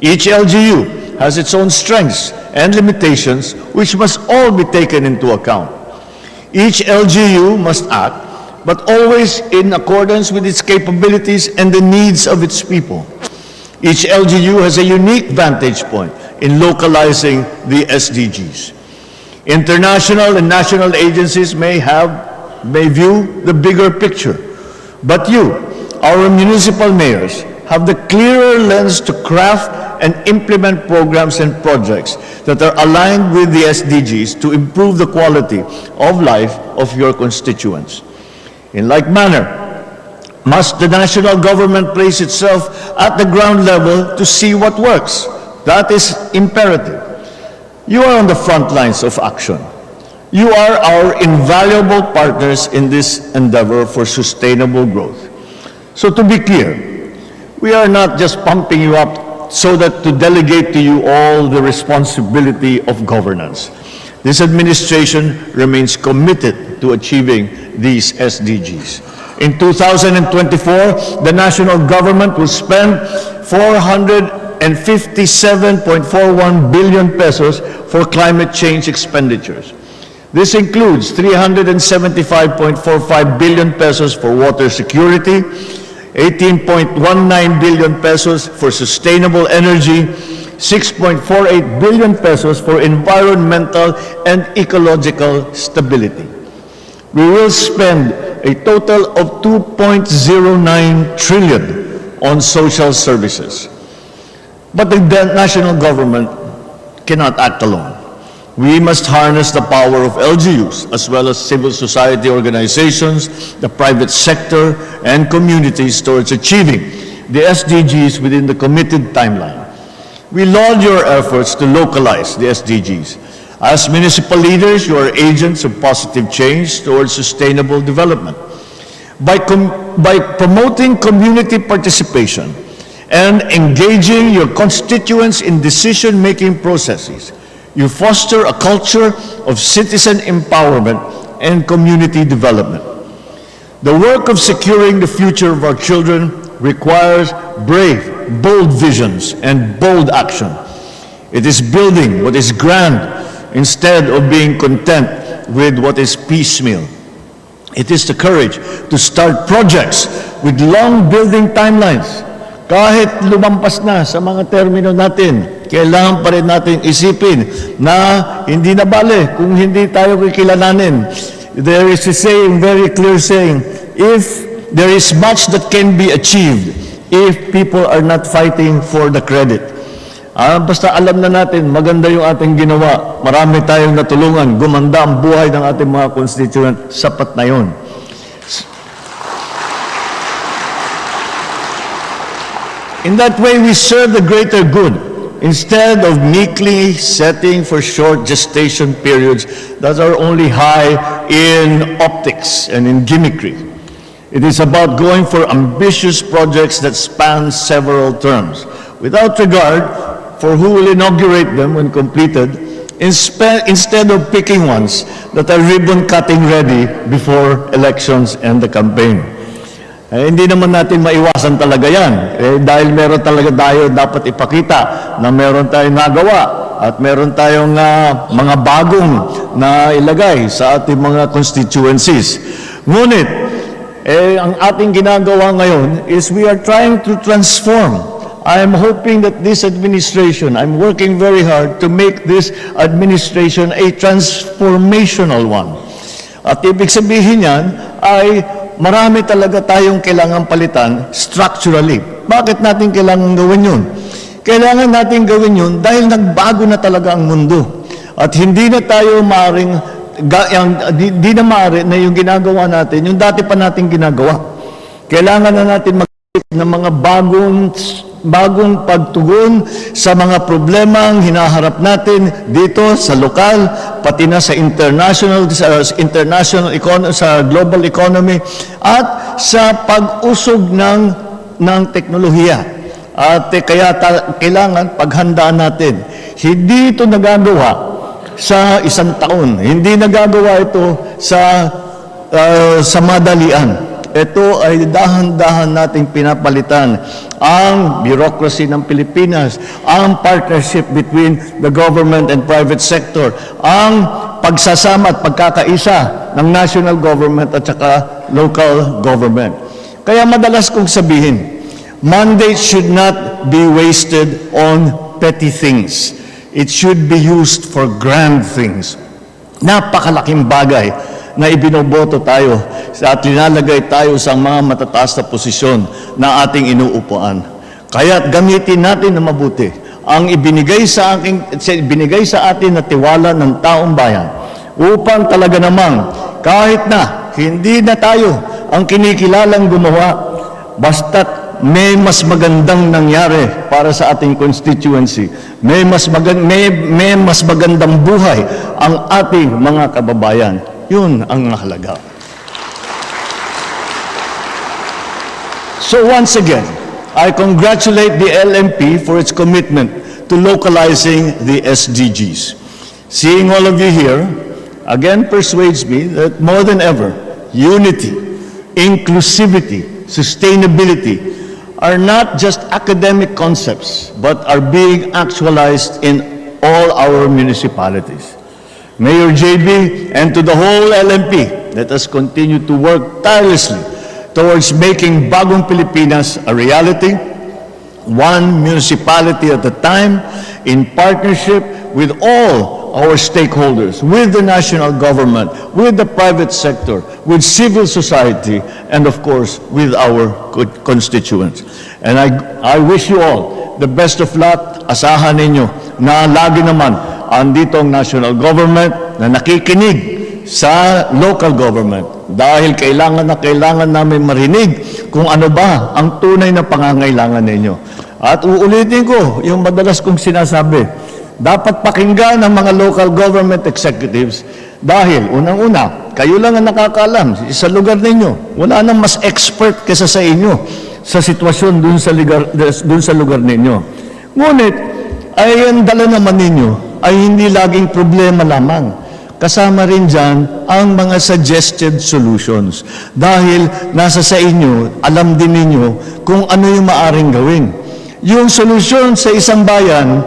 Each LGU has its own strengths and limitations, which must all be taken into account. Each LGU must act, but always in accordance with its capabilities and the needs of its people. Each LGU has a unique vantage point in localizing the SDGs. International and national agencies may view the bigger picture, but you, our municipal mayors, have the clearer lens to craft and implement programs and projects that are aligned with the SDGs to improve the quality of life of your constituents. In like manner, must the national government place itself at the ground level to see what works. That is imperative. You are on the front lines of action. You are our invaluable partners in this endeavor for sustainable growth. So to be clear, we are not just pumping you up so that to delegate to you all the responsibility of governance. This administration remains committed to achieving these SDGs. In 2024, the national government will spend 457.41 billion pesos for climate change expenditures. This includes 375.45 billion pesos for water security, 18.19 billion pesos for sustainable energy, 6.48 billion pesos for environmental and ecological stability. We will spend a total of 2.09 trillion on social services. But the national government cannot act alone. We must harness the power of LGUs as well as civil society organizations, the private sector, and communities towards achieving the SDGs within the committed timeline. We laud your efforts to localize the SDGs. As municipal leaders, you are agents of positive change towards sustainable development. By promoting community participation and engaging your constituents in decision-making processes, you foster a culture of citizen empowerment and community development. The work of securing the future of our children requires brave, bold visions and bold action. It is building what is grand instead of being content with what is piecemeal. It is the courage to start projects with long building timelines. Kahit lumampas na sa mga termino natin, kailangan pa rin natin isipin na hindi na bale kung hindi tayo kikilalanin. There is a saying, very clear saying, if there is much that can be achieved if people are not fighting for the credit. Basta alam na natin, maganda yung ating ginawa, marami tayong natulungan, gumanda ang buhay ng ating mga constituent, sapat na yun. In that way, we serve the greater good instead of meekly setting for short gestation periods that are only high in optics and in gimmickry. It is about going for ambitious projects that span several terms, without regard for who will inaugurate them when completed, instead of picking ones that are ribbon-cutting ready before elections and the campaign. Hindi naman natin maiwasan talaga yan. Dahil meron talaga tayo dapat ipakita na meron tayong nagawa at meron tayong mga bagong na ilagay sa ating mga constituencies. Ngunit, ang ating ginagawa ngayon is we are trying to transform. I am hoping that this administration, I'm working very hard to make this administration a transformational one. At ibig sabihin yan ay marami talaga tayong kailangan palitan structurally. Bakit natin kailangan gawin yun? Kailangan natin gawin yun dahil nagbago na talaga ang mundo. At hindi na tayo maaaring, hindi na maaari na yung ginagawa natin, yung dati pa natin ginagawa. Kailangan na natin mag-isip ng mga bagong pagtugon sa mga problemang hinaharap natin dito sa lokal, pati na sa international economy, sa global economy, at sa pag-usog ng teknolohiya. At kaya kailangan paghandaan natin. Hindi ito nagagawa sa isang taon. Hindi nagagawa ito sa madalian. ito ay dahan-dahan nating pinapalitan ang bureaucracy ng Pilipinas, ang partnership between the government and private sector, ang pagsasama at pagkakaisa ng national government at saka local government. Kaya madalas kong sabihin, mandate should not be wasted on petty things. It should be used for grand things. Napakalaking bagay na ibinoboto tayo at linalagay tayo sa mga matataas na posisyon na ating inuupuan. Kaya gamitin natin na mabuti ang ibinigay sa atin na tiwala ng taong bayan upang talaga namang kahit na hindi na tayo ang kinikilalang gumawa, basta't may mas magandang nangyari para sa ating constituency. May mas magandang buhay ang ating mga kababayan. Yun ang mahalaga. So once again, I congratulate the LMP for its commitment to localizing the SDGs. Seeing all of you here again persuades me that more than ever, unity, inclusivity, sustainability are not just academic concepts, but are being actualized in all our municipalities. Mayor JB and to the whole LMP, let us continue to work tirelessly towards making Bagong Pilipinas a reality, one municipality at a time, in partnership with all our stakeholders, with the national government, with the private sector, with civil society, and of course, with our constituents. And I wish you all the best of luck. Asahan ninyo na lagi naman andito ang national government na nakikinig sa local government dahil kailangan namin marinig kung ano ba ang tunay na pangangailangan ninyo. At uulitin ko yung madalas kong sinasabi, dapat pakinggan ng mga local government executives dahil unang-una, kayo lang ang nakakaalam sa lugar ninyo. Wala nang mas expert kaysa sa inyo sa sitwasyon dun sa lugar ninyo. Ngunit, ay ang dala naman ninyo ay hindi laging problema lamang. Kasama rin dyan ang mga suggested solutions. Dahil nasa sa inyo, alam din ninyo kung ano yung maaring gawin. Yung solusyon sa isang bayan,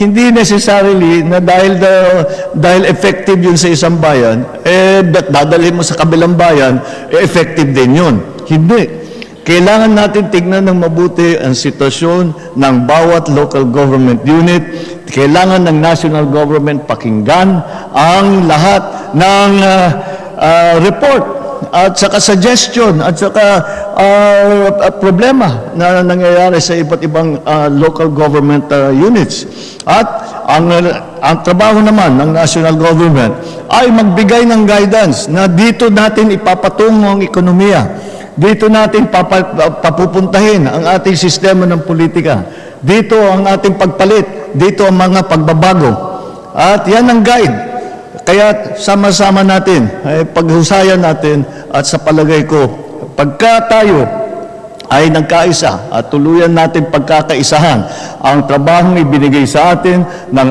hindi necessarily na dahil effective yun sa isang bayan, dadalhin mo sa kabilang bayan, effective din yun. Hindi. Kailangan natin tignan ng mabuti ang sitwasyon ng bawat local government unit. Kailangan ng national government pakinggan ang lahat ng report at saka suggestion at saka problema na nangyayari sa iba't ibang local government units. At ang trabaho naman ng national government ay magbigay ng guidance na dito natin ipapatungo ang ekonomiya. Dito natin papupuntahin ang ating sistema ng politika. Dito ang ating pagpalit. Dito ang mga pagbabago. At yan ang guide. Kaya sama-sama natin, paghusayan natin at sa palagay ko, pagka tayo ay nagkaisa at tuluyan natin pagkakaisahan ang trabahong ibinigay sa atin ng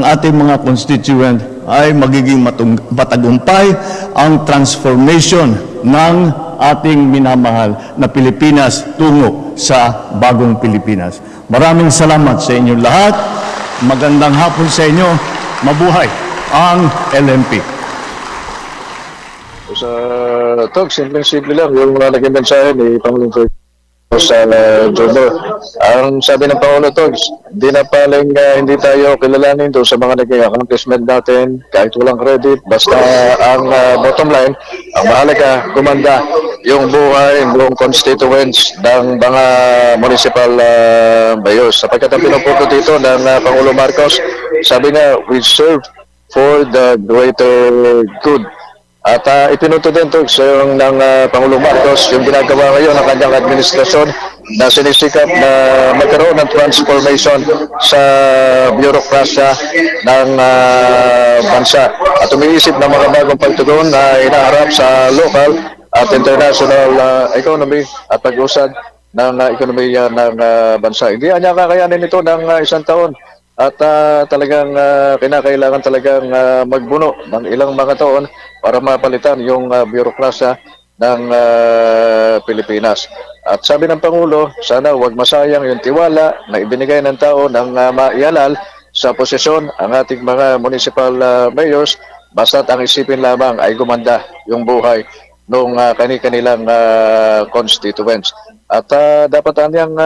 ating mga constituent ay magiging matagumpay ang transformation ng ating minamahal na Pilipinas tungo sa bagong Pilipinas. Maraming salamat sa inyong lahat. Magandang hapon sa inyo. Mabuhay ang LMP. Sa simple lang yung naging mensahe ni Pangulong Ferdinand sa Jodo. Ang sabi ng Pangulo Togs, di na paling hindi tayo kilalanin doon sa mga naging accomplishment natin kahit walang credit. Basta ang bottom line, ang mahalaga, gumanda yung buhay, buong constituents ng mga municipal bayos. Sapagkat ang pinuputo dito ng Pangulo Marcos, sabi nga, we serve for the greater good. At ipinuto din ito ng Pangulong Marcos yung ginagawa ngayon ng kanyang administrasyon na sinisikap na magkaroon ng transformation sa bureaucracia ng bansa at umiisip ng mga bagong pagtugon na inaharap sa local at international economy at pag-usad ng ekonomiya ng bansa. Hindi niya kakayanin ito ng isang taon. At talagang kinakailangan talagang magbuno ng ilang mga taon para mapalitan yung bureaucracia ng Pilipinas. At sabi ng Pangulo, sana huwag masayang yung tiwala na ibinigay ng tao ng maialal sa posisyon ang ating mga municipal mayors, basta't ang isipin lamang ay gumanda yung buhay ng kani-kanilang constituents. At dapat anyang,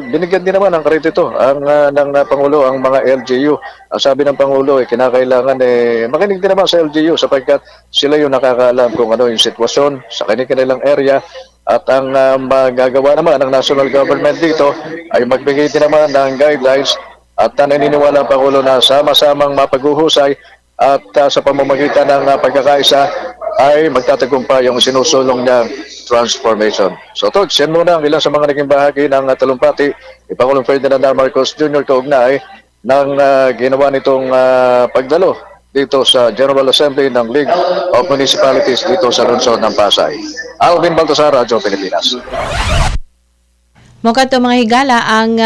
binigyan din naman ng kredito ng Pangulo ang mga LGU. Ang sabi ng Pangulo, kinakailangan makinig din naman sa LGU sapagkat sila yung nakakaalam kung ano yung sitwasyon sa kanilang area. At ang magagawa naman ng national government dito ay magbigay din naman ng guidelines at naniniwala ang Pangulo na sama-samang mapaghuhusay at sa pamamagitan ng pagkakaisa ay magtatagumpay yung sinusulong niyang transformation. So, Togs, yan muna ang ilan sa mga naging bahagi ng talumpati ni Pangulong Ferdinand R. Marcos Jr. kaugnay ng ginawa nitong pagdalo dito sa General Assembly ng League of Municipalities dito sa lungsod ng Pasay. Alvin Baltasar, Radyo Pilipinas. Mukha to mga higala ang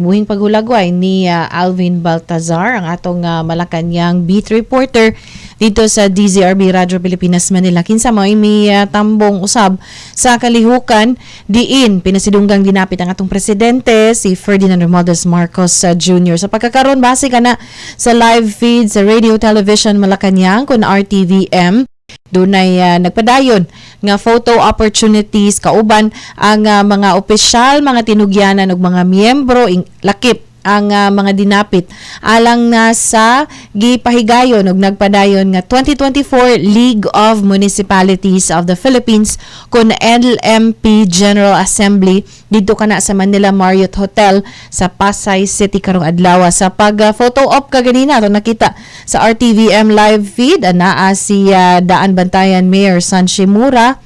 buhing paghulagway ni Alvin Baltazar, ang atong Malacanang beat reporter dito sa DZRB Radyo Pilipinas Manila. Kinsa mo may tambong usab sa kalihukan diin pinasidunggang dinapit ang atong presidente si Ferdinand Romualdez Marcos Jr. Sa pagkakaroon base ka na sa live feed sa Radio Television Malacanang kun RTVM. Dunay nagpadayon nga photo opportunities kauban ang mga opisyal, mga tinugyanan ug mga miyembro lakip ang mga dinapit alang na sa gipahigayon ug nagpadayon nga 2024 League of Municipalities of the Philippines kun LMP General Assembly dito kana sa Manila Marriott Hotel sa Pasay City karong adlaw. Sa pag photo op kaganina to nakita sa RTVM live feed naa si Daan Bantayan Mayor Sanchi Mura.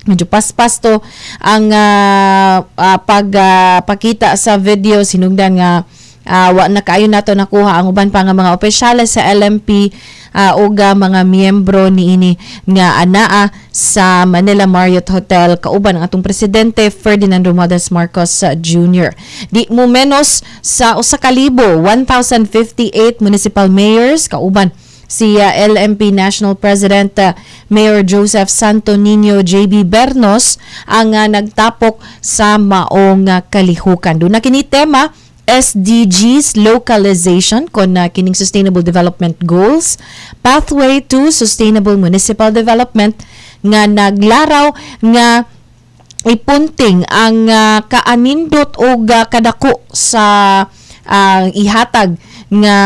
Medyo paspas to ang pagpakita sa video. Sinugdan nga wa na kaayo nato nakuha ang uban pa nga mga opisyales sa LMP o mga miyembro niini nga anaa sa Manila Marriott Hotel kauban ang atong presidente Ferdinand Romualdez Marcos Jr. Di mo menos sa 1,000 1,058 municipal mayors kauban si LMP National President Mayor Joseph Santo Niño JB Bernos ang nagtapok sa maong kalihukan. Doon na kini tema SDGs localization kon kining Sustainable Development Goals, Pathway to Sustainable Municipal Development nga naglaraw nga ipunting ang kaanindot o kadako sa ihatag nga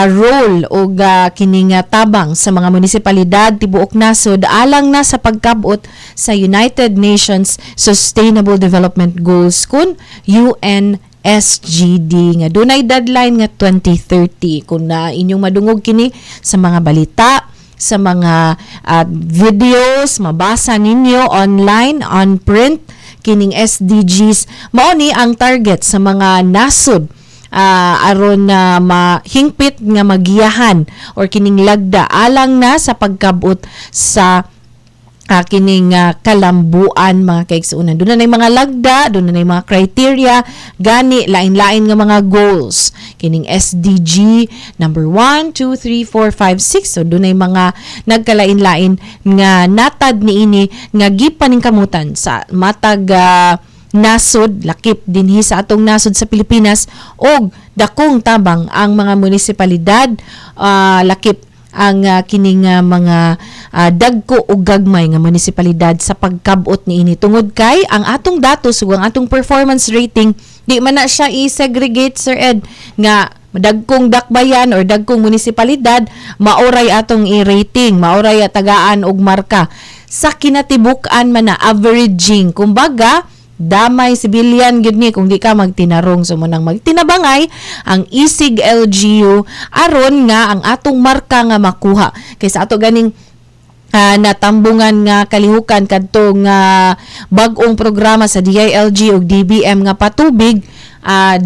role o kining tabang sa mga munisipalidad tibuok nasod alang na sa pagkabot sa United Nations Sustainable Development Goals kun UNSGD nga dunay deadline nga 2030. Kung inyong madungog kini sa mga balita, sa mga videos, mabasa ninyo online, on print, kining SDGs mao ni ang target sa mga nasod aron na mahingpit nga magiyahan or kining lagda alang na sa pagkabot sa kining kalambuan mga kaigsuunan. Doon na mga lagda, doon na mga criteria, gani lain-lain nga mga goals. Kining SDG number 1, 2, 3, 4, 5, 6. So doon na mga nagkalain-lain nga natad niini nga gipaningkamutan sa matag nasod, lakip dinhi sa atong nasod sa Pilipinas og dakong tabang ang mga munisipalidad, lakip ang kining mga dagko o gagmay nga munisipalidad sa pagkabot niini tungod kay ang atong datos ug ang atong performance rating di man na siya i-segregate, Sir Ed, nga dagkong dakbayan or dagkong munisipalidad maoray atong i-rating, maoray tagaan og marka sa kinatibuk-an man na averaging. Kumbaga damay civilian gid ni kung di ka magtinarong so munang magtinabangay ang isig LGU aron nga ang atong marka nga makuha kaysa ato ganing natambungan nga kalihukan kadtong bag-ong programa sa DILG ug DBM nga patubig.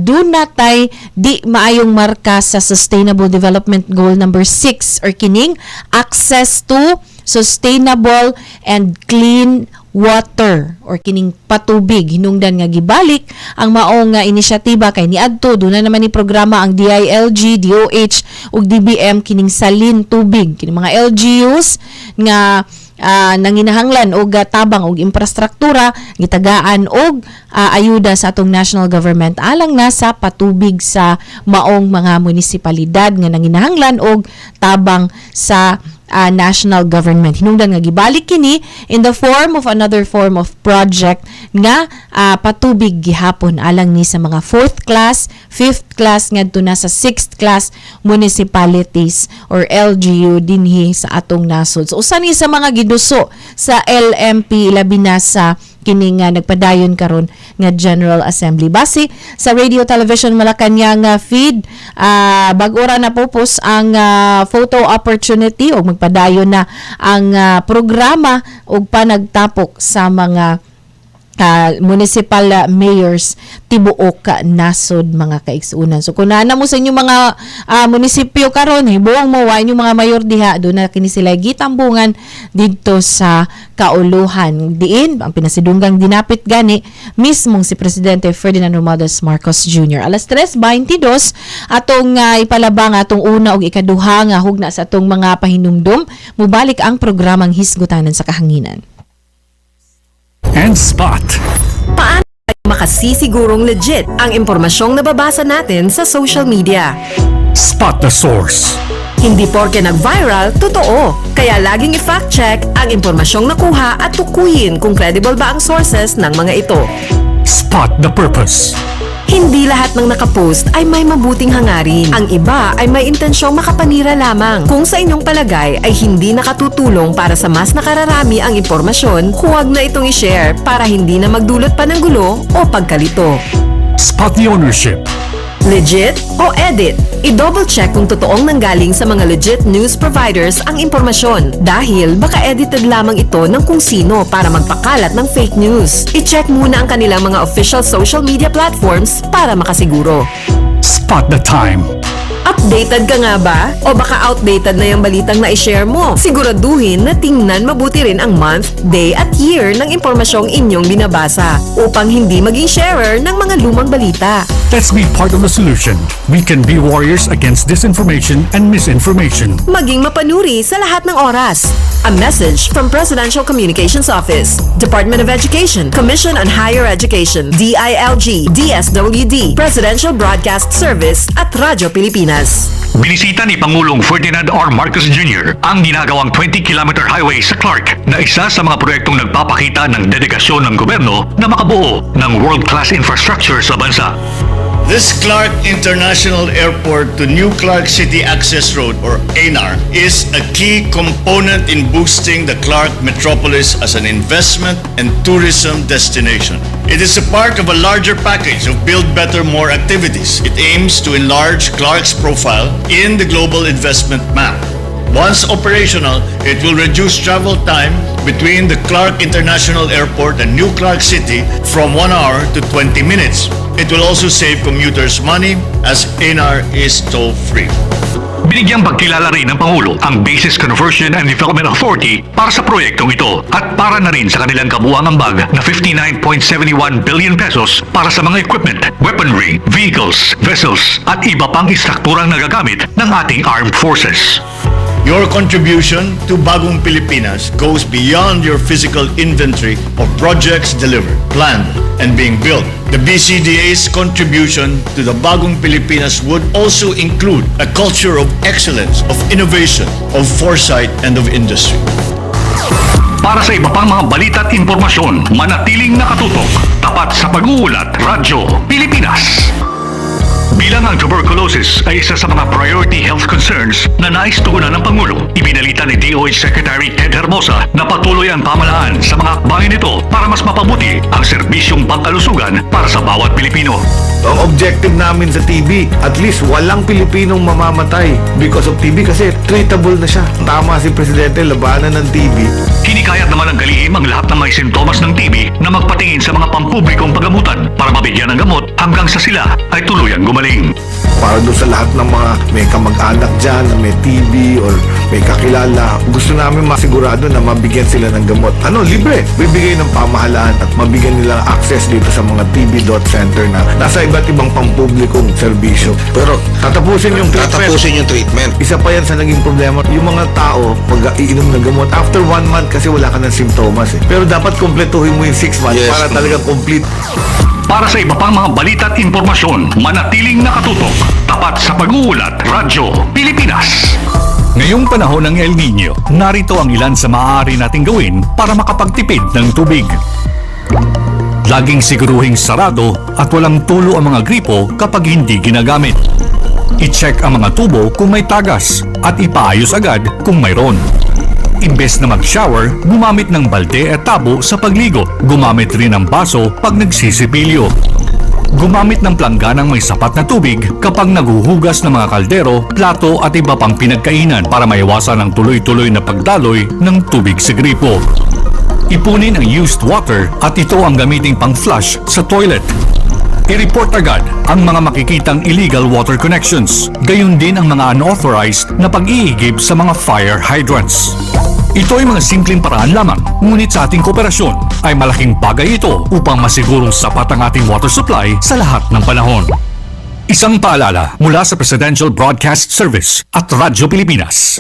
Doon natay di maayong marka sa Sustainable Development Goal number 6 or kining access to sustainable and clean water or kining patubig. Hinungdan nga gibalik ang maong inisyatiba kay niadto doon na naman ni programa ang DILG, DOH ug DBM kining salin tubig kining mga LGUs nga nanginahanglan og tabang og infrastruktura gitagaan og ayuda sa atong national government alang na sa patubig sa maong mga munisipalidad nga nanginahanglan og tabang sa national government. Hinungdan nga gibalik kini in the form of another form of project nga patubig gihapon alang ni sa mga 4th class, 5th class ngadto na sa 6th class municipalities or LGU dinhi sa atong nasod. So usa ni sa mga giduso sa LMP labi na sa kini nga nagpadayon karon nga General Assembly. Base sa Radio Television Malacañang feed, bag-ora na pupos ang photo opportunity o magpadayon na ang programa og panagtapok sa mga municipal mayors tibuok nasod mga kaigsunan. So kung naana mo sa inyong mga munisipyo karon hibuong mo wa inyong mga mayor diha do na kini sila gitambungan didto sa kauluhan diin ang pinasidunggang dinapit gani mismong si Presidente Ferdinand Romualdez Marcos Jr. Alas 3:22 atong ipalabang atong una ug ikaduha nga hugna sa atong mga pahinumdom mubalik ang programang Hisgutanan sa Kahanginan. And Spot. Paano makasisigurong legit ang impormasyong nababasa natin sa social media? Spot the source. Hindi porke nag-viral, totoo. Kaya laging i-fact check ang impormasyong nakuha at tukuyin kung credible ba ang sources ng mga ito. Spot the purpose. Hindi lahat ng nakapost ay may mabuting hangarin. Ang iba ay may intensyong makapanira lamang. Kung sa inyong palagay ay hindi nakatutulong para sa mas nakararami ang impormasyon, huwag na itong i-share para hindi na magdulot pa ng gulo o pagkalito. Spot the ownership. Legit o edit? I-double check kung totoong nanggaling sa mga legit news providers ang impormasyon dahil baka edited lamang ito ng kung sino para magpakalat ng fake news. I-check muna ang kanilang mga official social media platforms para makasiguro. Spot the time. Updated ka nga ba? O baka outdated na yung balitang na i-share mo? Siguraduhin na tingnan mabuti rin ang month, day at year ng impormasyong inyong binabasa upang hindi maging sharer ng mga lumang balita. Let's be part of the solution. We can be warriors against disinformation and misinformation. Maging mapanuri sa lahat ng oras. A message from Presidential Communications Office, Department of Education, Commission on Higher Education, DILG, DSWD, Presidential Broadcast Service at Radyo Pilipinas. Binisita ni Pangulong Ferdinand R. Marcos Jr. ang ginagawang 20-kilometer highway sa Clark na isa sa mga proyektong nagpapakita ng dedikasyon ng gobyerno na makabuo ng world-class infrastructure sa bansa. This Clark International Airport to New Clark City Access Road, or ANAR, is a key component in boosting the Clark metropolis as an investment and tourism destination. It is a part of a larger package of Build Better More activities. It aims to enlarge Clark's profile in the global investment map. Once operational, it will reduce travel time between the Clark International Airport and New Clark City from 1 hour to 20 minutes. It will also save commuters money as ANAR is toll-free. Binigyang pagkilala rin ng Pangulo ang Bases Conversion and Development Authority para sa proyektong ito at para na rin sa kanilang kabuuang ambag na 59.71 billion pesos para sa mga equipment, weaponry, vehicles, vessels at iba pang istrukturang nagagamit ng ating armed forces. Your contribution to Bagong Pilipinas goes beyond your physical inventory of projects delivered, planned, and being built. The BCDA's contribution to the Bagong Pilipinas would also include a culture of excellence, of innovation, of foresight, and of industry. Para sa iba pang mga balita at impormasyon, manatiling nakatutok, tapat sa pag-uulat, Radyo Pilipinas. Bilang ang tuberculosis ay isa sa mga priority health concerns na nais tugunan ng Pangulo, ibinalita ni DOH Secretary Ted Hermosa na patuloy ang pamahalaan sa mga hakbangin nito para mas mapabuti ang serbisyong pangkalusugan para sa bawat Pilipino. Ang objective namin sa TB, at least walang Pilipinong mamamatay because of TB kasi treatable na siya. Tama si Presidente, labanan ng TB. Hinikayat naman ng kalihim ang lahat ng may sintomas ng TB na magpatingin sa mga pampublikong pagamutan para mabigyan ng gamot hanggang sa sila ay tuluyang gumaling. para doon sa lahat ng mga may kamag-anak dyan na may TB or may kakilala. Gusto namin masigurado na mabigyan sila ng gamot. Libre. Bibigay ng pamahalaan at mabigyan nila access dito sa mga TB center na nasa iba't ibang pampublikong serbisyo. Pero tatapusin yung treatment. Isa pa yan sa naging problema. Yung mga tao, pag iinom ng gamot, after 1 month kasi wala ka ng simptomas eh. Pero dapat kumpletuhin mo yung 6 months para talaga complete. Para sa iba pang mga balita at impormasyon, manatiling nakatutok. Tapat sa pag-uulat, Radyo Pilipinas. Ngayong panahon ng El Nino, narito ang ilan sa maaari nating gawin para makapagtipid ng tubig. Laging siguruhing sarado at walang tulo ang mga gripo kapag hindi ginagamit. I-check ang mga tubo kung may tagas at ipaayos agad kung mayroon. Imbes na mag-shower, gumamit ng balde at tabo sa pagligo. Gumamit rin ng baso pag nagsisipilyo. Gumamit ng plangganang may sapat na tubig kapag naghuhugas ng mga kaldero, plato at iba pang pinagkainan para maiwasan ang tuloy-tuloy na pagdaloy ng tubig sa gripo. Ipunin ang used water at ito ang gamiting pang-flush sa toilet. I-report agad ang mga makikitang illegal water connections, gayon din ang mga unauthorized na pag-iigib sa mga fire hydrants. Ito ay mga simpleng paraan lamang, ngunit sa ating kooperasyon ay malaking bagay ito upang masigurong sapat ang ating water supply sa lahat ng panahon. Isang paalala mula sa Presidential Broadcast Service at Radyo Pilipinas.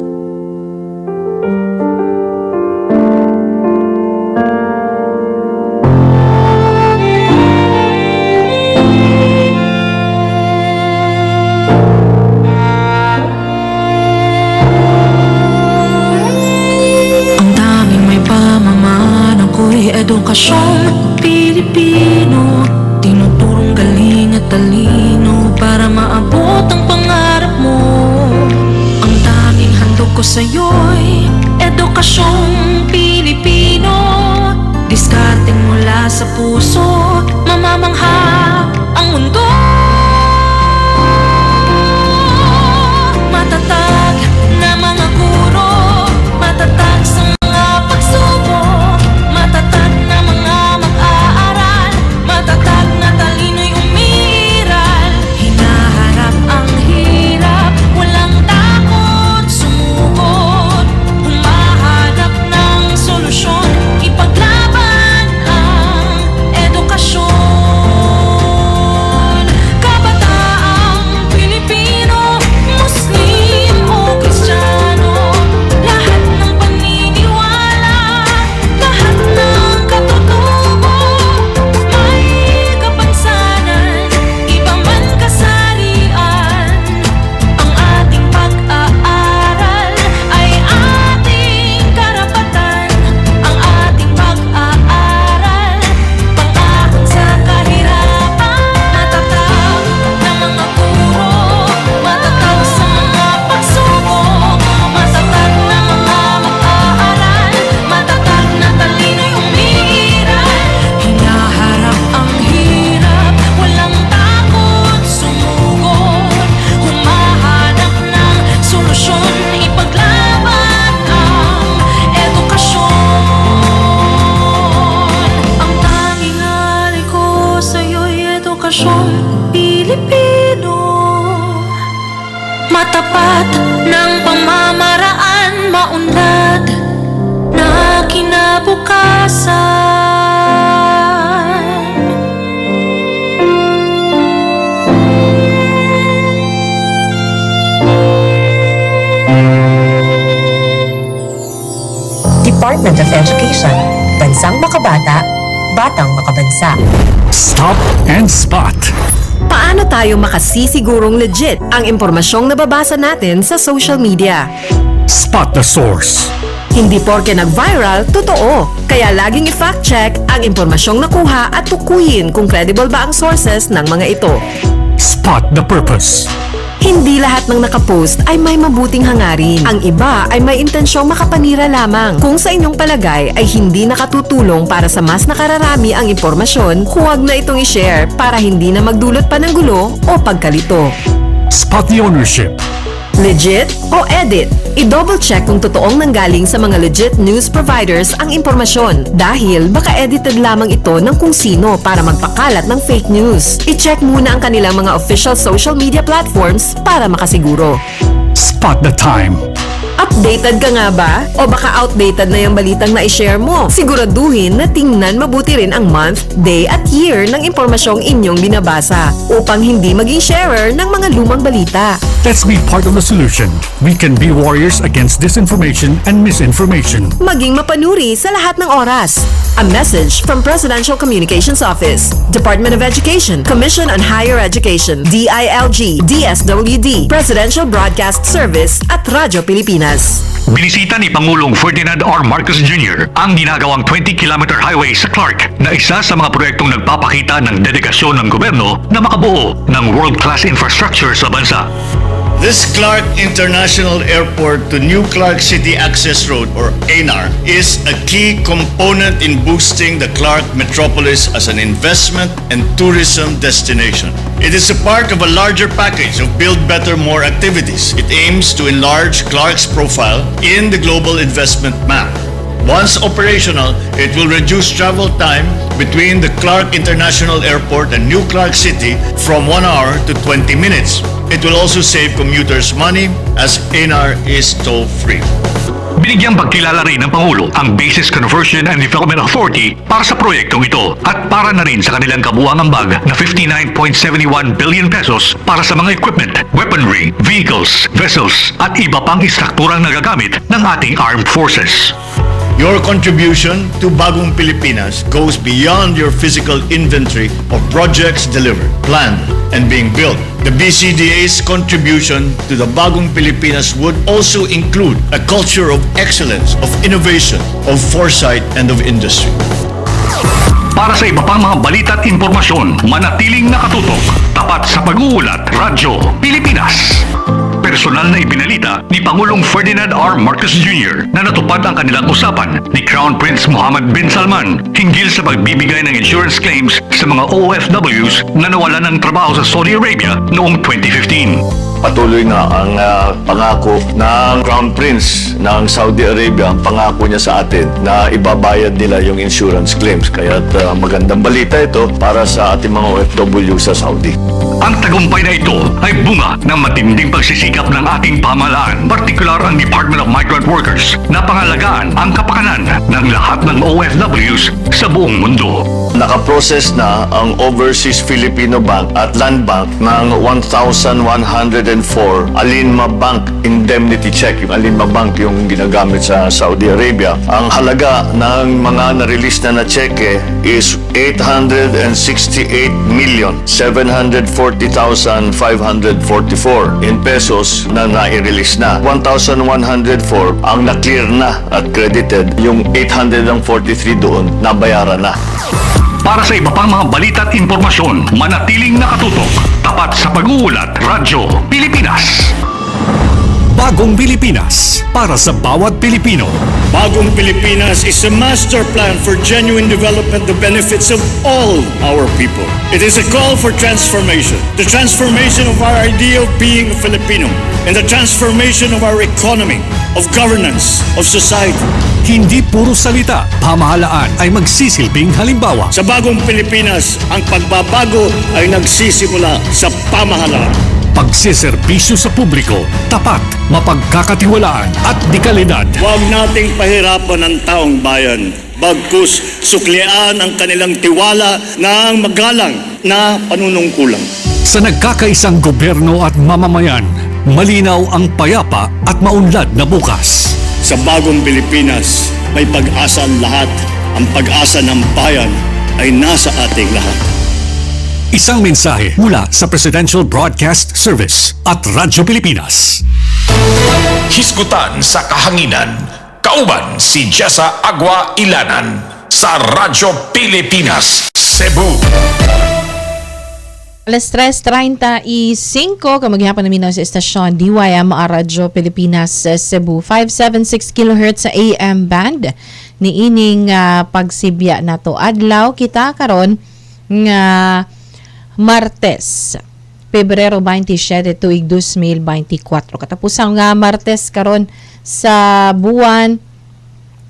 Edukasyong Pilipino, tinuturong galing at talino para maabot ang pangarap mo. Ang tanging handog ko sa'yo'y Edukasyong Pilipino. Diskarteng mula sa puso, mamamangha ang mundo. Matatag na mga guro, matatag sa mga pagsubok, matatag na mga mag-aaral, matatag na talino'y umiiral. Hinaharap ang hirap, walang takot sumugod, humahanap ng solusyon, ipaglaban ang edukasyon. Kabataang Pilipino, Muslim o Kristiyano, lahat ng paniniwala, lahat ng katutubo, may kapansanan, iba man kasarian. Ang ating pag-aaral ay ating karapatan. Ang ating pag-aaral, pang-ahon sa kahirapan. Matatag na mga guro, matatag sa mga pagsubok, matatag na mga mag-aaral, matatag na talino'y umiiral. Hinaharap ang hirap, walang takot sumugod, humahanap ng solusyon, ipaglaban ang edukasyon. Ang tanging alay ko sa'yo'y Edukasyong Pilipino, matapat ng pamamaraan, maunlad na kinabukasan. Department of Education, Bansang Makabata, Batang Makabansa. Stop and spot. Paano tayo makasisigurong legit ang impormasyong nababasa natin sa social media? Spot the source. Hindi porke nag-viral, totoo. Kaya laging i-fact check ang impormasyong nakuha at tukuyin kung credible ba ang sources ng mga ito. Spot the purpose. Hindi lahat ng nakapost ay may mabuting hangarin. Ang iba ay may intensyong makapanira lamang. Kung sa inyong palagay ay hindi nakatutulong para sa mas nakararami ang impormasyon, huwag na itong i-share para hindi na magdulot pa ng gulo o pagkalito. Spot the ownership. Legit o edit? I-double check kung totoong nanggaling sa mga legit news providers ang impormasyon dahil baka edited lamang ito ng kung sino para magpakalat ng fake news. I-check muna ang kanilang mga official social media platforms para makasiguro. Spot the time. Updated ka nga ba? O baka outdated na yung balitang na-share mo? Siguraduhin na tingnan mabuti rin ang month, day at year ng impormasyong inyong binabasa upang hindi maging sharer ng mga lumang balita. Let's be part of the solution. We can be warriors against disinformation and misinformation. Maging mapanuri sa lahat ng oras. A message from Presidential Communications Office, Department of Education, Commission on Higher Education, DILG, DSWD, Presidential Broadcast Service at Radyo Pilipinas. Binisita ni Pangulong Ferdinand R. Marcos Jr. ang ginagawang 20-kilometer highway sa Clark na isa sa mga proyektong nagpapakita ng dedikasyon ng gobyerno na makabuo ng world-class infrastructure sa bansa. This Clark International Airport to New Clark City Access Road, or ANR, is a key component in boosting the Clark metropolis as an investment and tourism destination. It is a part of a larger package of Build Better More activities. It aims to enlarge Clark's profile in the global investment map. Once operational, it will reduce travel time between the Clark International Airport and New Clark City from 1 hour to 20 minutes. It will also save commuters money as ANR is toll-free. Binigyang pagkilala rin ng Pangulo ang Bases Conversion and Development Authority para sa proyektong ito at para na rin sa kanilang kabuuang ambag na 59.71 billion pesos para sa mga equipment, weaponry, vehicles, vessels at iba pang istrukturang nagagamit ng ating armed forces. Your contribution to Bagong Pilipinas goes beyond your physical inventory of projects delivered, planned, and being built. The BCDA's contribution to the Bagong Pilipinas would also include a culture of excellence, of innovation, of foresight, and of industry. Para sa iba pang mga balita at impormasyon, manatiling nakatutok, tapat sa pag-uulat, Radyo Pilipinas. Personal na ibinalita ni Pangulong Ferdinand R. Marcos Jr. na natupad ang kanilang usapan ni Crown Prince Mohammed bin Salman hinggil sa pagbibigay ng insurance claims sa mga OFWs na nawalan ng trabaho sa Saudi Arabia noong 2015. Patuloy na ang pangako ng Crown Prince ng Saudi Arabia, ang pangako niya sa atin na ibabayad nila yung insurance claims. Kaya magandang balita ito para sa ating mga OFW sa Saudi. Ang tagumpay na ito ay bunga ng matinding pagsisikap ng ating pamahalaan, partikular ang Department of Migrant Workers, na pangalagaan ang kapakanan ng lahat ng OFWs sa buong mundo. Nakaprocess na ang Overseas Filipino Bank at Land Bank ng 1,104 Alinma Bank indemnity check. Yung Alinma Bank yung ginagamit sa Saudi Arabia. Ang halaga ng mga na-release na cheque is 868,740,544 in pesos na nai-release na. 1,104 ang na-clear na at credited. Yung 843 doon nabayaran na. Para sa iba pang mga balita at impormasyon, manatiling nakatutok, tapat sa pag-uulat, Radyo Pilipinas. Bagong Pilipinas para sa bawat Pilipino. Bagong Pilipinas is a master plan for genuine development that benefits of all our people. It is a call for transformation. The transformation of our idea of being a Filipino and the transformation of our economy, of governance, of society. Hindi puro salita, pamahalaan ay magsisilbing halimbawa. Sa Bagong Pilipinas, ang pagbabago ay nagsisimula sa pamahalaan. Pagsiservisyo sa publiko, tapat, mapagkakatiwalaan at dekalidad. Huwag nating pahirapan ang taong bayan. Bagkus, suklian ang kanilang tiwala ng magalang na panunungkulan. Sa nagkakaisang gobyerno at mamamayan, malinaw ang payapa at maunlad na bukas. Sa Bagong Pilipinas, may pag-asa ang lahat. Ang pag-asa ng bayan ay nasa ating lahat. Isang mensahe mula sa Presidential Broadcast Service at Radyo Pilipinas. Hisgutan sa kahanginan, Kauban si Jessa, Agua, Ylanan sa Radyo Pilipinas, Cebu. Alas 3:35, kamaghihapon namin sa estasyon DYM Radyo Pilipinas Cebu. 576 kHz sa AM band. Niining pagsibya nato adlaw kita karon nga Martes, Pebrero 27 tuig 2024. Katapusang nga Martes karon sa buwan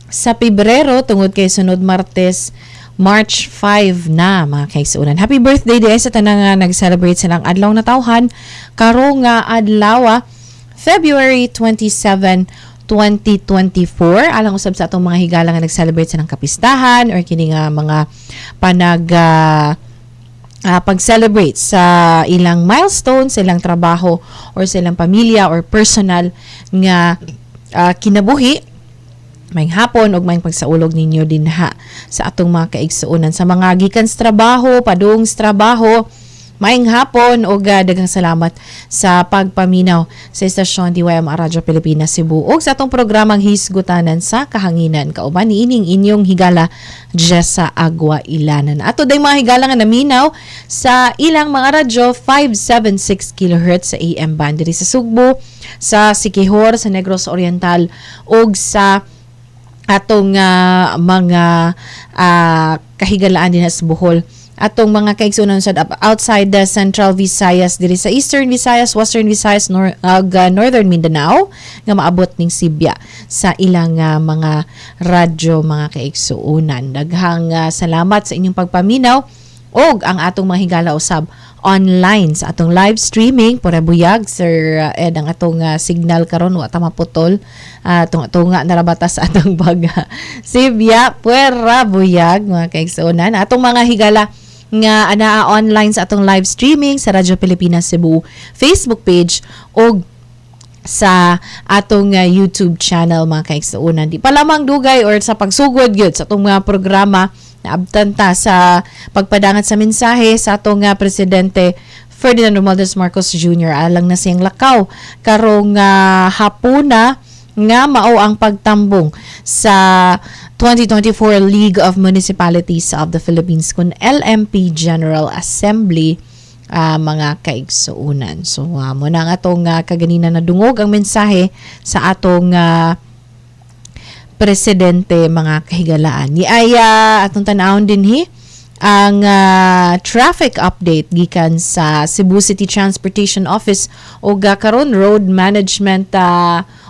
sa Pebrero tungod kay sunod Martes March 5 na mga kaigsuonan. Happy birthday di sa tanang nga nag-celebrate silang adlaw na tawhan karong nga adlaw February 27 2024. Alang usab sa atong mga higala nga nag-celebrate sa ng kapistahan or kini nga mga pag-celebrate sa ilang milestones, sa ilang trabaho or sa ilang pamilya or personal nga kinabuhi. May hapon og may pagsaulog ninyo dinha sa atong mga kaigsuonan sa mga gikan sa trabaho, padung sa trabaho. Maayong hapon o daghang salamat sa pagpaminaw sa istasyon DYM Radyo Pilipinas Cebu o sa atong programang Hisgutanan sa Kahanginan. Kauban niining inyong higala Jessa Agua Ylanan. Ato day mga higala nga naminaw sa ilang mga radyo 576 kHz sa AM band diri sa Cebu, sa Siquijor, sa Negros Oriental o sa atong mga kahigalaan din sa Bohol. Atong mga kaigsuonan sa outside the Central Visayas diri sa Eastern Visayas, Western Visayas, Northern Mindanao nga maabot ning Sibya sa ilang mga radyo mga kaigsuonan. Daghang salamat sa inyong pagpaminaw og ang atong mga higala usab online sa atong live streaming pura buyag Sir Ed ang atong signal karon wa ta maputol tunga narabata sa atong baga Sibya pura buyag mga kaigsuonan. Atong mga higala nga anaa online sa atong live streaming sa Radyo Pilipinas Cebu Facebook page o sa atong YouTube channel mga kaigsuonan. Di pa lamang dugay or sa pagsugod gyud sa atong mga programa na abtanta sa pagpadangat sa mensahe sa atong Presidente Ferdinand Romualdez Marcos Jr. alang na siyang lakaw karong hapuna nga mao ang pagtambong sa 2024 League of Municipalities of the Philippines kun LMP General Assembly mga kaigsuonan. So mo na nga atong kaganina na dungog ang mensahe sa atong presidente mga kahigalaan. Ni aya atong tan-awon dinhi ang traffic update gikan sa Cebu City Transportation Office o karon Road Management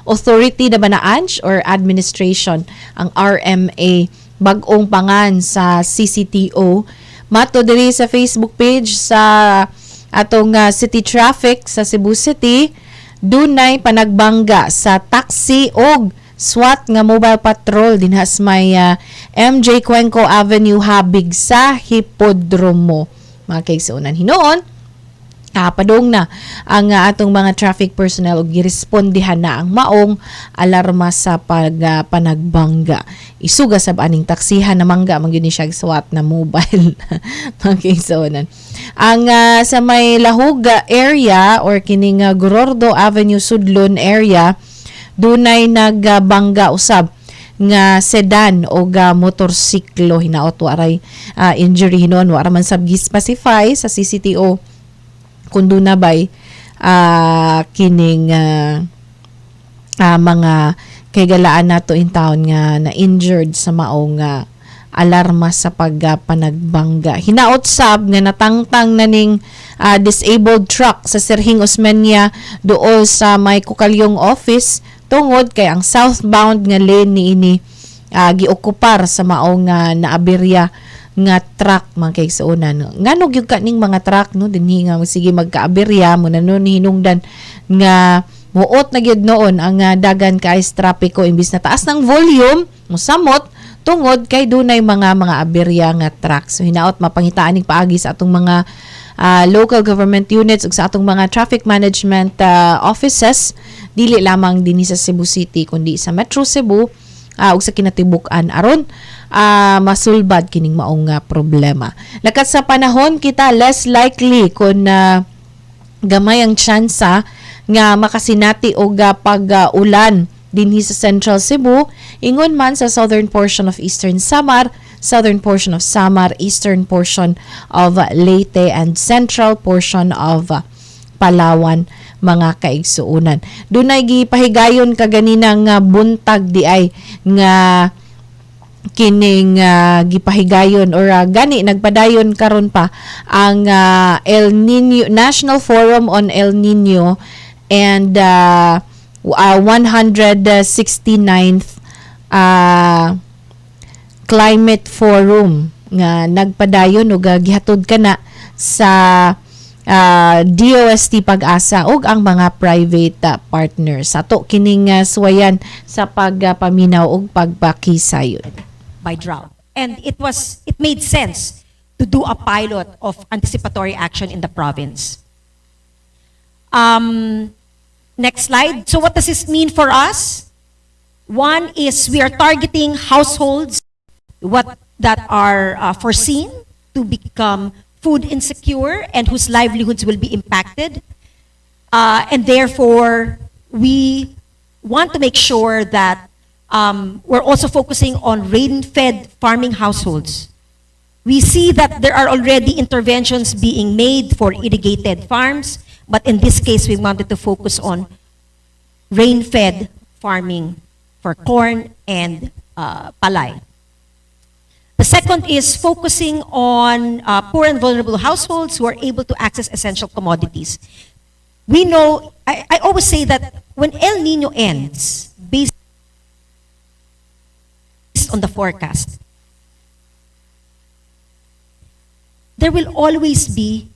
Authority na banaan or administration ang RMA bag-ong pangan sa CCTO mato diri sa Facebook page sa atong city traffic sa Cebu City dunay panagbangga sa taxi og SWAT nga mobile patrol dinhas may MJ Cuenco Avenue habig sa Hipodromo mga kaigsuonan. Hinoon padung na ang atong mga traffic personnel og girespondihan na ang maong alarma sa panagbangga. Isuga sab aning taksihan na mangga man gyud ni siya SWAT na mobile mga kaigsuonan. Ang sa may Lahug area or kining Gorordo Avenue Sudlon area dunay nagbangga usab nga sedan o motorsiklo hinaot waray injury hinon wara man sab gi-specify sa CCTO kun duna bay kining mga kaygalaan nato in town nga na injured sa maong alarma sa panagbangga. Hinaot sab nga natangtang na ning disabled truck sa Sirhing Osmeña dool sa may Kukalyong office tungod kay ang southbound nga lane niini giokupar sa maong naaberya nga truck mga kaigsuonan. Ngano gyud kaning mga truck no dinhi nga sige magkaaberya mo na nun hinungdan nga muot na gyud noon ang dagan kay trapiko imbis na taas ng volume mosamot tungod kay dunay mga aberya nga truck. So hinaot mapangitaan ning paagi sa atong mga local government units ug sa atong mga traffic management offices dili lamang dinhi sa Cebu City kundi sa Metro Cebu ug sa kinatibuk-an aron masulbad kining maong problema. Lakat sa panahon kita less likely kun gamay ang tsansa nga makasinati og pag-ulan dinhi sa Central Cebu ingon man sa southern portion of Eastern Samar, southern portion of Samar, eastern portion of Leyte and central portion of Palawan mga kaigsuonan. Dunay gipahigayon kaganina nga buntag di ay nga kining gipahigayon or gani nagpadayon karon pa ang El Nino National Forum on El Nino and 169th Climate Forum nga nagpadayon ug gihatod kana sa DOST Pag-asa ug ang mga private partners. Ato kining suwayan sa pagpaminaw ug pagpakisayon by drought. And it made sense to do a pilot of anticipatory action in the province. Next slide. So what does this mean for us? One is we are targeting households that are foreseen to become food insecure and whose livelihoods will be impacted. And therefore, we want to make sure that we're also focusing on rain-fed farming households. We see that there are already interventions being made for irrigated farms, but in this case, we wanted to focus on rain-fed farming for corn and palay. The second is focusing on poor and vulnerable households who are able to access essential commodities. We know, I always say that when El Nino ends, based on the forecast, there will always be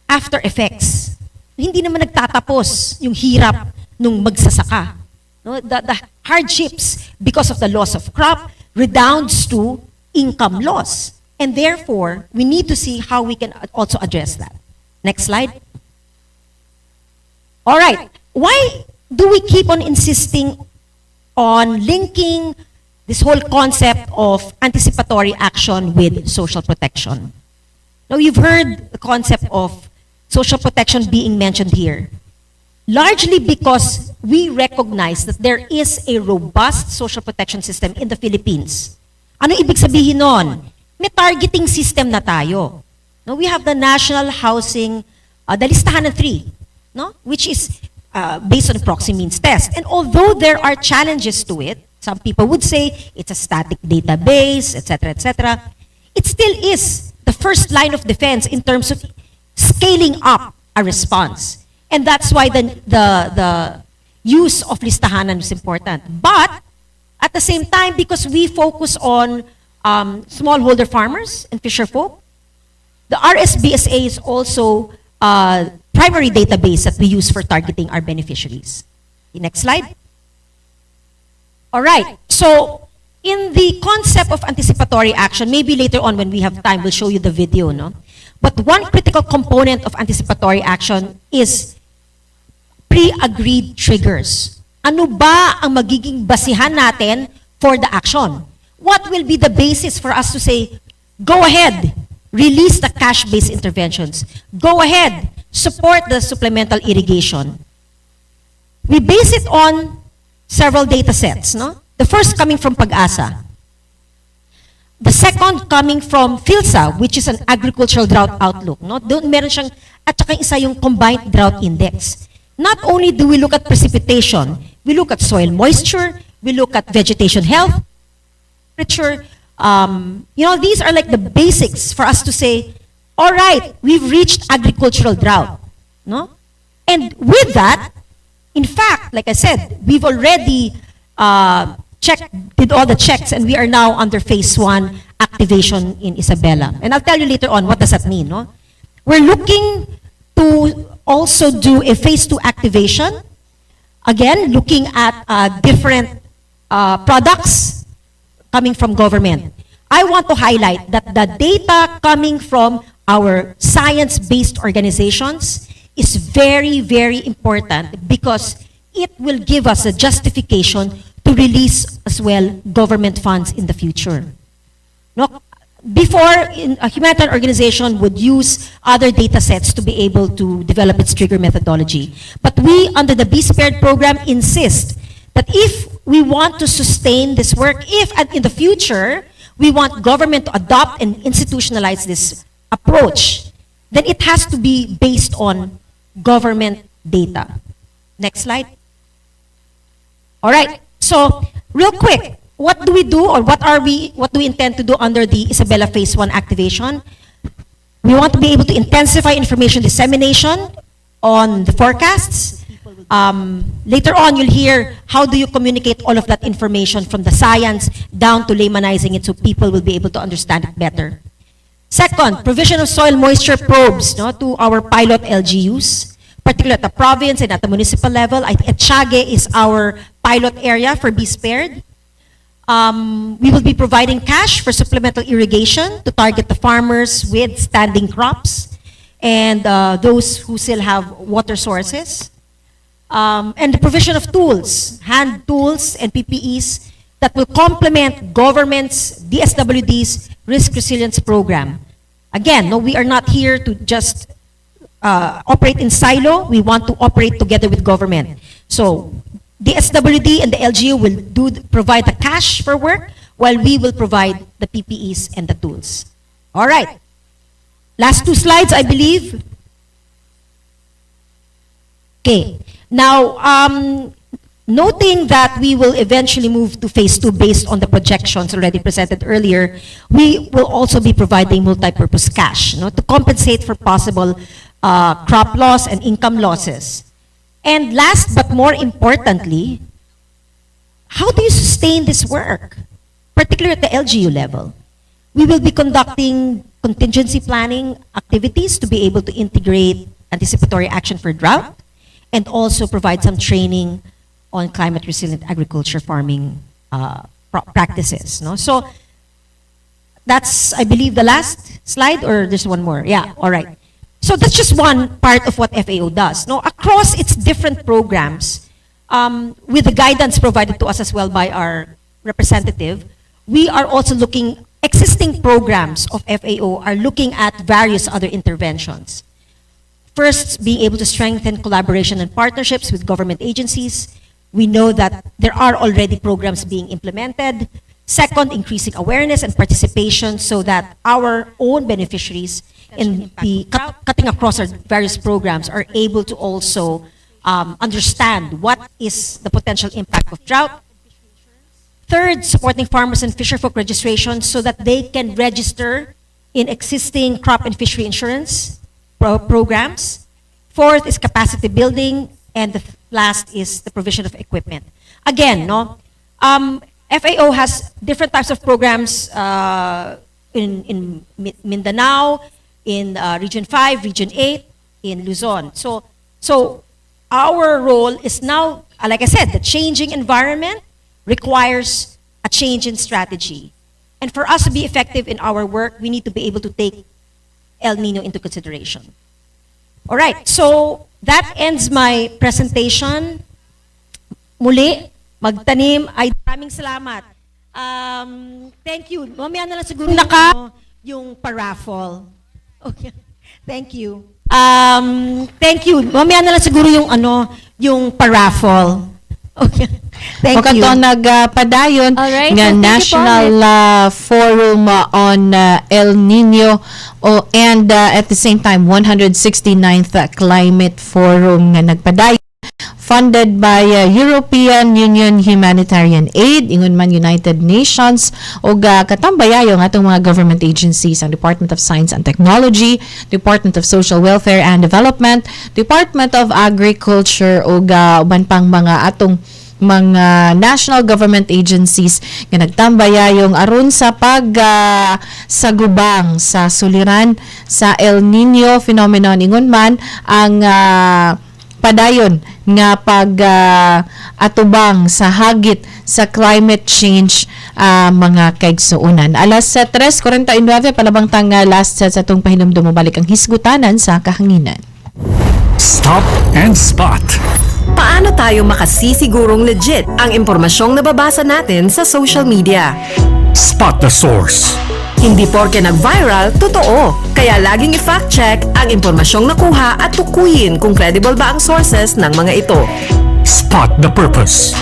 after effects. Hindi naman nagtatapos yung hirap nung magsasaka. No? The hardships because of the loss of crop redounds to income loss. And therefore, we need to see how we can also address that. Next slide. All right. Why do we keep on insisting on linking this whole concept of anticipatory action with social protection? Now, you've heard the concept of social protection being mentioned here. Largely because we recognize that there is a robust social protection system in the Philippines. Ano ibig sabihin nun? May targeting system na tayo. No, we have the National Housing, the Listahan ng 3, no? Which is based on proxy means test. And although there are challenges to it, some people would say it's a static database, etc., it still is the first line of defense in terms of scaling up a response. And that's why the use of listahanan is important. But at the same time, because we focus on smallholder farmers and fisherfolk, the RSBSA is also a primary database that we use for targeting our beneficiaries. The next slide. All right. So in the concept of anticipatory action, maybe later on when we have time, we'll show you the video, no? But one critical component of anticipatory action is pre-agreed triggers. Ano ba ang magiging basihan natin for the action? What will be the basis for us to say, go ahead, release the cash-based interventions. Go ahead, support the supplemental irrigation. We base it on several data sets, no? The first coming from Pag-asa. The second coming from PhilSA, which is an agricultural drought outlook. No? Doon meron siyang, at saka isa yung combined drought index. Not only do we look at precipitation, we look at soil moisture, we look at vegetation health, temperature. These are like the basics for us to say, all right, we've reached agricultural drought. No? And with that, in fact, like I said, we've already did all the checks, and we are now under phase 1 activation in Isabela. And I'll tell you later on what does that mean. No? We're looking to also do a phase 2 activation. Again, looking at different products coming from government. I want to highlight that the data coming from our science-based organizations is very, very important because it will give us a justification to release as well government funds in the future. No? Before, a humanitarian organization would use other data sets to be able to develop its trigger methodology. But we, under the B-Spared program, insist that if we want to sustain this work, if in the future we want government to adopt and institutionalize this approach, then it has to be based on government data. Next slide. All right. So, real quick, what do we do, or what do we intend to do under the Isabela Phase 1 activation? We want to be able to intensify information dissemination on the forecasts. Later on, you'll hear how do you communicate all of that information from the science down to laymanizing it so people will be able to understand it better. Second, provision of soil moisture probes to our pilot LGUs, particularly at the province and at the municipal level. Etiague is our pilot area for Be Spared. We will be providing cash for supplemental irrigation to target the farmers with standing crops and those who still have water sources. And the provision of tools, hand tools and PPEs that will complement government's DSWD's risk resilience program. Again, no, we are not here to just operate in silo. We want to operate together with government. So the SWD and the LGU will provide the cash for work while we will provide the PPEs and the tools. All right. Last two slides, I believe. Okay. Now, noting that we will eventually move to phase 2 based on the projections already presented earlier, we will also be providing multi-purpose cash to compensate for possible crop loss and income losses. And last but more importantly, how do you sustain this work, particularly at the LGU level? We will be conducting contingency planning activities to be able to integrate anticipatory action for drought and also provide some training on climate resilient agriculture farming practices. So that's, I believe, the last slide, or there's one more? Yeah, all right. So that's just one part of what FAO does. Across its different programs, with the guidance provided to us as well by our representative, we are also looking, existing programs of FAO are looking at various other interventions. First, being able to strengthen collaboration and partnerships with government agencies. We know that there are already programs being implemented. Second, increasing awareness and participation so that our own beneficiaries in the cutting across our various programs are able to also understand what is the potential impact of drought. Third, supporting farmers and fisherfolk registration so that they can register in existing crop and fishery insurance programs. Fourth is capacity building, and the last is the provision of equipment. Again, FAO has different types of programs in Mindanao, in Region 5, Region 8, in Luzon. So our role is now, like I said, the changing environment requires a change in strategy. And for us to be effective in our work, we need to be able to take El Nino into consideration. All right, so that ends my presentation. Muli, magtanim, ay maraming salamat. Thank you. Mamaya na lang siguro yung paraffle. Okay. Thank you. Thank you. Mamaya na lang siguro yung paraffle. Okay. Thank you. Ito nagpadayon nga National Forum on El Nino and at the same time 169th Climate Forum nga nagpadayon funded by European Union Humanitarian Aid, ingon man United Nations, o katambayayong atong mga government agencies, ang Department of Science and Technology, Department of Social Welfare and Development, Department of Agriculture, o uban pang mga atong mga national government agencies nga nagtambayayong aron sa sagubang sa suliran sa El Nino phenomenon, ingon man ang padayon nga atubang sa hagit sa climate change mga kaigsuunan. Alas 3:49 palabang tang last sa atong pahinumdum balik ang hisgutanan sa kahanginan. Stop and Spot. Paano tayo makasisigurong legit ang impormasyong nababasa natin sa social media? Spot the source. Hindi porke nag-viral, totoo. Kaya laging i-fact check ang impormasyong nakuha at tukuyin kung credible ba ang sources ng mga ito. Spot the purpose.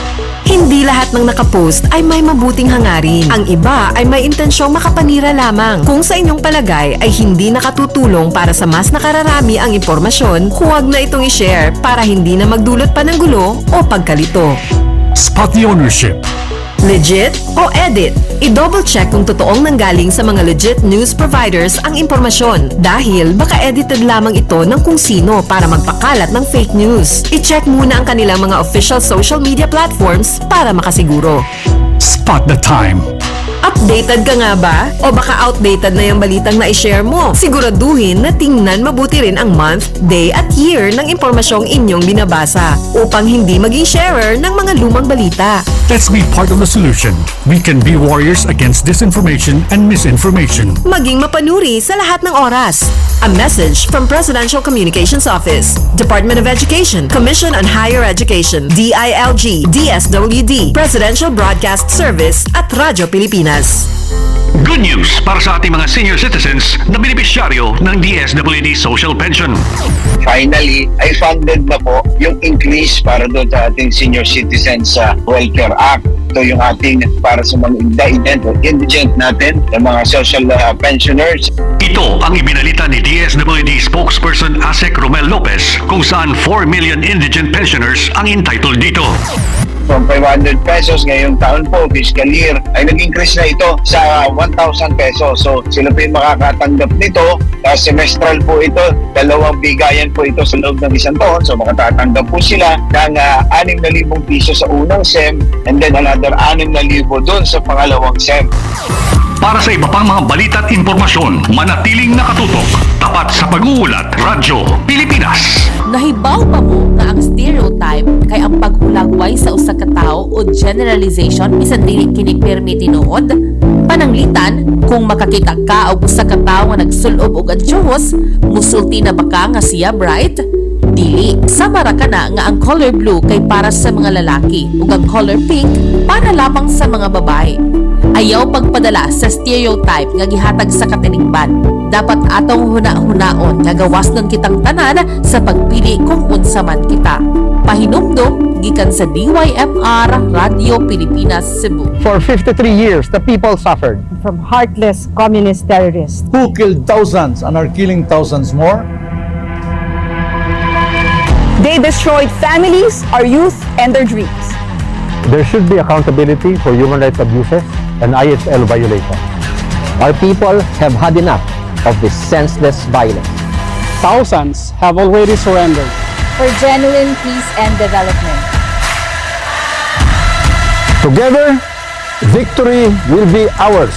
Hindi lahat ng nakapost ay may mabuting hangarin. Ang iba ay may intensyong makapanira lamang. Kung sa inyong palagay ay hindi nakatutulong para sa mas nakararami ang impormasyon, huwag na itong i-share para hindi na magdulot pa ng gulo o pagkalito. Spot the ownership. Legit o edit? I-double check kung totoong nanggaling sa mga legit news providers ang impormasyon dahil baka edited lamang ito ng kung sino para magpakalat ng fake news. I-check muna ang kanilang mga official social media platforms para makasiguro. Spot the time. Updated ka nga ba? O baka outdated na yung balitang na-share mo? Siguraduhin na tingnan mabuti rin ang month, day at year ng impormasyong inyong binabasa upang hindi maging sharer ng mga lumang balita. Let's be part of the solution. We can be warriors against disinformation and misinformation. Maging mapanuri sa lahat ng oras. A message from Presidential Communications Office, Department of Education, Commission on Higher Education, DILG, DSWD, Presidential Broadcast Service at Radyo Pilipinas. Good news para sa ating mga senior citizens na benepisyaryo ng DSWD Social Pension. Finally, ay funded na po yung increase para doon sa ating senior citizens sa Welfare Act. Ito yung ating para sa mga indigent natin, yung mga social pensioners. Ito ang ibinalita ni DSWD spokesperson Asek Romel Lopez kung saan 4 million indigent pensioners ang entitled dito. From 500 pesos ngayong taon po, fiscal year, ay nag-increase na ito sa 1,000 pesos. So sila po yung makakatanggap nito. Semestral po ito, 2 bigayan po ito sa loob ng isang taon. So makatatanggap po sila ng 6,000 piso sa unang SEM and then another 6,000 doon sa pangalawang SEM. Para sa iba pang mga balita at impormasyon, manatiling nakatutok, tapat sa pag-uulat, Radyo Pilipinas. Nahibaw pa mo nga ang stereotype kay ang paghulagway sa usa ka tawo o generalization bisan dili kini pirmi tinuod? Pananglitan, kung makakita ka og usa ka tawo nga nagsulob og adjuhos, musulti na ba ka nga siya bright? Dili, sama ra ka na nga ang color blue kay para sa mga lalaki ug ang color pink para lamang sa mga babae. Ayaw pagpadala sa stereotype nga gihatag sa katiningban. Dapat atong huna-hunaon nga gawasnon kitang tanan sa pagpili kung unsa man kita. Pahinumdum gikan sa DYMR Radio Pilipinas Cebu. For 53 years, the people suffered from heartless communist terrorists Who killed thousands and are killing thousands more? They destroyed families, our youth, and their dreams. There should be accountability for human rights abuses and ISL violations. Our people have had enough of this senseless violence. Thousands have already surrendered For genuine peace and development. Together, victory will be ours.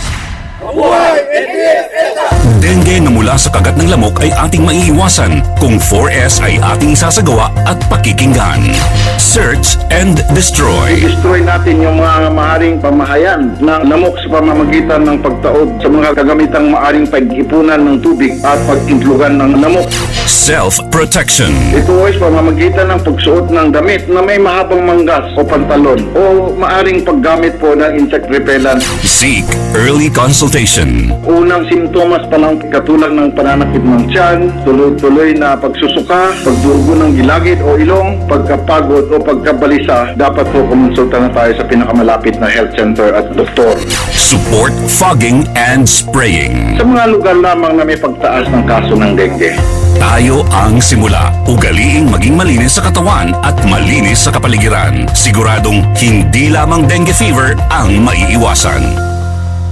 Dengue na mula sa kagat ng lamok ay ating maiiwasan kung 4S ay ating sasagawa at pakikinggan. Search and destroy. Destroy natin yung mga maaring pamahayan ng lamok sa pamamagitan ng pagtaod sa mga kagamitang maaring pag-ipunan ng tubig at pag-intlugan ng lamok. Self-protection. Ito ay pamamagitan ng pagsuot ng damit na may mahabang manggas o pantalon o maaring paggamit po ng insect repellent. Seek early consultation. Unang simptomas pa lang katulad ng pananakit ng tiyan, tuloy-tuloy na pagsusuka, pagdurugo ng gilagid o ilong, pagkapagod o pagkabalisa, dapat po kumonsulta na tayo sa pinakamalapit na health center at doktor. Support fogging and spraying. Sa mga lugar lamang na may pagtaas ng kaso ng dengue. Tayo ang simula. Ugaliing maging malinis sa katawan at malinis sa kapaligiran. Siguradong hindi lamang dengue fever ang maiiwasan.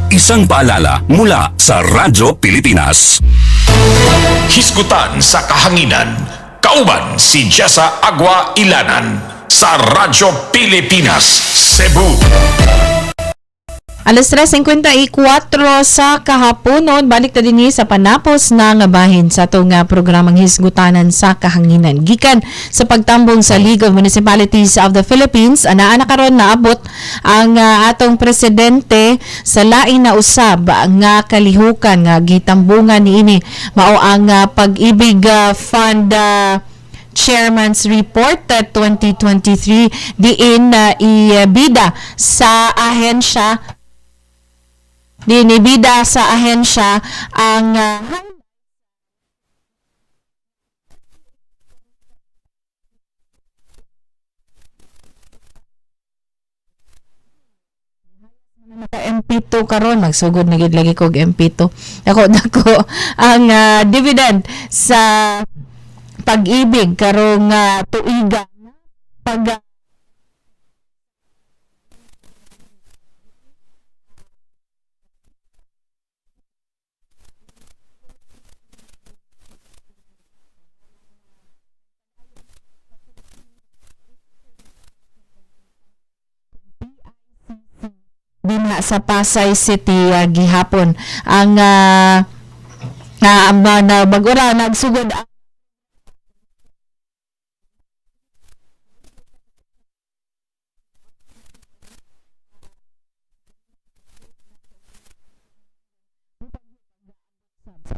Isang paalala mula sa Radyo Pilipinas. Hisgutan sa kahanginan. Kauban si Jessa Agua Ylanan sa Radyo Pilipinas, Cebu. Alas 3:54 sa kahaponon, balik ta dinhi sa panapos na nga bahin sa atong programang Hisgutanan sa Kahanginan. Gikan sa pagtambong sa League of Municipalities of the Philippines, anaa na karon naabot ang atong presidente sa lain na usab nga kalihukan nga gitambungan niini mao ang Pag-ibig Fund Chairman's Report 2023 diin ibida sa ahensya dinibida sa ahensya ang MP2 karon magsugod na gid lagi kog MP2 dako ang dividend sa Pag-ibig karong tuiga pag nga sa Pasay City gihapon. Ang bagura nagsugod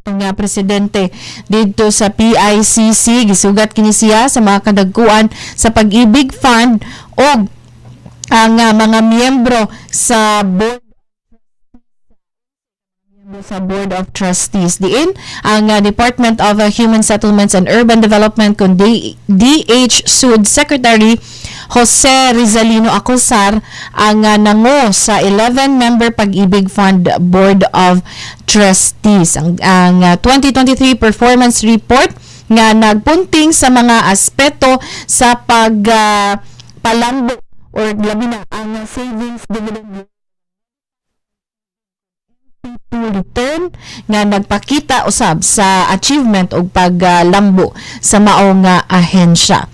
nga presidente dito sa PICC. Gisugat kini siya sa mga kadagkuan sa Pag-ibig Fund o ang mga miyembro sa Board of Trustees. Diin ang Department of Human Settlements and Urban Development kung DH Sud Secretary Jose Rizalino Acosar ang nango sa 11-member Pag-ibig Fund Board of Trustees. Ang 2023 performance report nga nagpunting sa mga aspeto sa palambo or labi na ang savings dividend return nga nagpakita usab sa achievement og paglambo sa maong ahensya.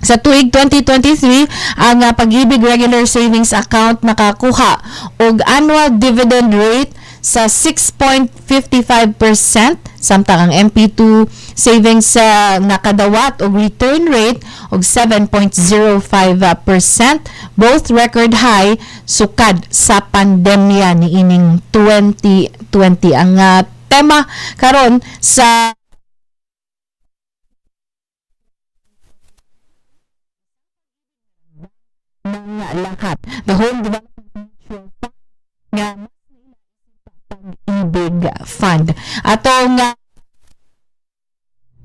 Sa tuig 2023, ang Pag-ibig Regular Savings Account nakakuha og annual dividend rate sa 6.55%, samtang ang MP2 savings nakadawat og return rate og 7.05%, both record high sukad sa pandemya niining 2020. Ang tema karon sa mga lahat, the Home Development Mutual Fund nga Pag-ibig Fund. Atong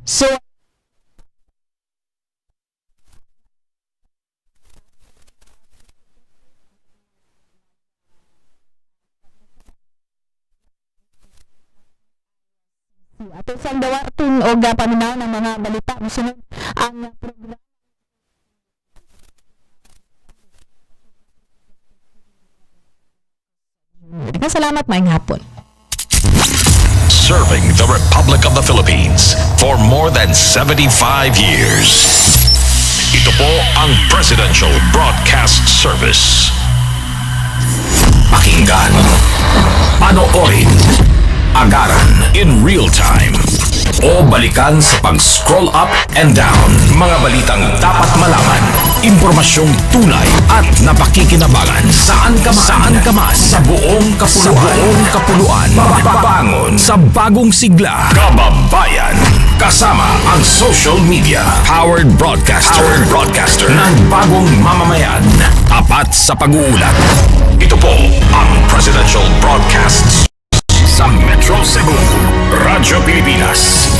so ato sa dawaton og paminaw ng mga balita mosunod ang programa. Salamat, maayong hapon. Serving the Republic of the Philippines for more than 75 years. Ito po ang Presidential Broadcast Service. Pakinggan, panoorin, agaran in real time, o balikan sa pag-scroll up and down. Mga balitang dapat malaman, impormasyong tunay at napakikinabangan. Saan ka man sa buong kapuluan. Bangon sa bagong sigla. Kababayan, kasama ang social media. Powered broadcaster ng bagong mamamayan. Tapat sa pag-uulat. Ito po ang Presidential Broadcast sa Metro Cebu, Radyo Pilipinas.